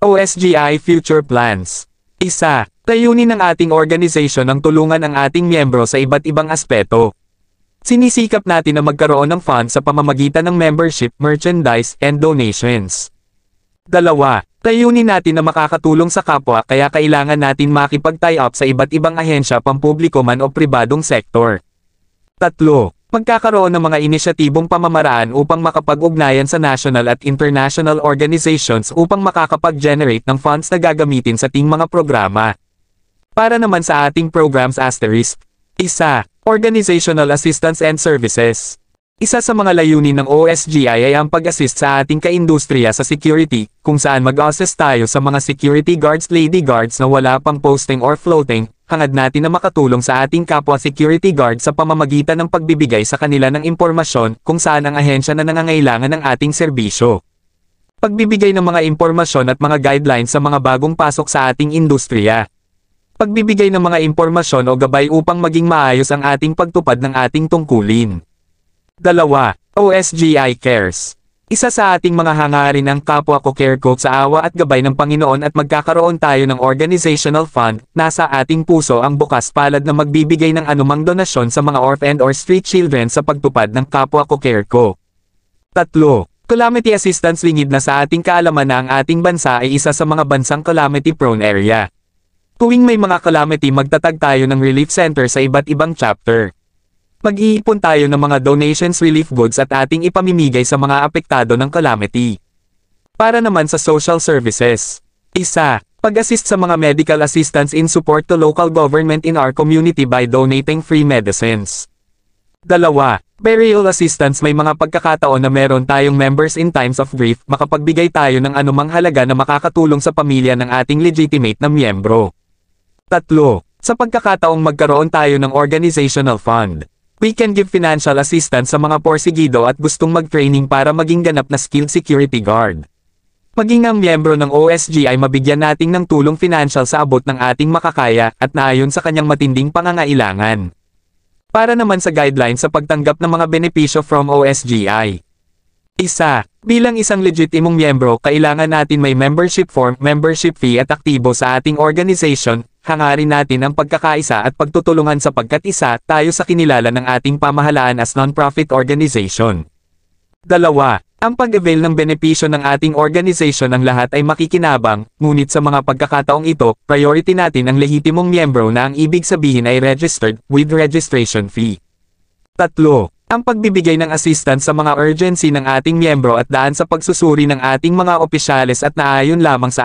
OSGI Future Plans. Isa, layunin ng ating organization ang tulungan ang ating miyembro sa iba't ibang aspeto. Sinisikap natin na magkaroon ng funds sa pamamagitan ng membership, merchandise, and donations. Dalawa, layunin natin na makakatulong sa kapwa kaya kailangan natin makipag-tie up sa iba't ibang ahensya pampubliko man o pribadong sektor. Tatlo, magkakaroon ng mga inisyatibong pamamaraan upang makapag-ugnayan sa national at international organizations upang makakapag-generate ng funds na gagamitin sa ating mga programa. Para naman sa ating programs asterisk. Isa, Organizational Assistance and Services. Isa sa mga layunin ng OSGI ay ang pag-assist sa ating kaindustriya sa security, kung saan mag-assist tayo sa mga security guards, lady guards na wala pang posting or floating. Hangad natin na makatulong sa ating kapwa security guard sa pamamagitan ng pagbibigay sa kanila ng impormasyon kung saan ang ahensya na nangangailangan ng ating serbisyo. Pagbibigay ng mga impormasyon at mga guidelines sa mga bagong pasok sa ating industriya. Pagbibigay ng mga impormasyon o gabay upang maging maayos ang ating pagtupad ng ating tungkulin. Dalawa, OSGI Cares. Isa sa ating mga hangarin ang kapwa ko care ko sa awa at gabay ng Panginoon at magkakaroon tayo ng organizational fund, nasa ating puso ang bukas palad na magbibigay ng anumang donasyon sa mga orphan or street children sa pagtupad ng kapwa ko care ko. Tatlo, calamity assistance. Lingid na sa ating kaalaman na ang ating bansa ay isa sa mga bansang calamity-prone area. Tuwing may mga calamity magtatag tayo ng relief center sa iba't ibang chapter. Mag-iipon tayo ng mga donations, relief goods at ating ipamimigay sa mga apektado ng calamity. Para naman sa social services. Isa, pag-assist sa mga medical assistance in support to local government in our community by donating free medicines. Dalawa, burial assistance. May mga pagkakataon na meron tayong members in times of grief, makapagbigay tayo ng anumang halaga na makakatulong sa pamilya ng ating legitimate na miyembro. Tatlo, sa pagkakataong magkaroon tayo ng organizational fund. We can give financial assistance sa mga porsigido at gustong mag-training para maging ganap na skilled security guard. Maging ang miyembro ng OSG ay mabigyan natin ng tulong financial sa abot ng ating makakaya at naayon sa kanyang matinding pangangailangan. Para naman sa guidelines sa pagtanggap ng mga benepisyo from OSGI. Isa, bilang isang legitimong miyembro kailangan natin may membership form, membership fee at aktibo sa ating organization. Hangarin natin ang pagkakaisa at pagtutulungan sapagkat isa tayo sa kinilala ng ating pamahalaan as non-profit organization. Dalawa, ang pag-avail ng benepisyo ng ating organization ang lahat ay makikinabang, ngunit sa mga pagkakataong ito, priority natin ang lehitimong miyembro na ang ibig sabihin ay registered, with registration fee. Tatlo, ang pagbibigay ng assistance sa mga urgency ng ating miyembro at daan sa pagsusuri ng ating mga opisyales at naayon lamang sa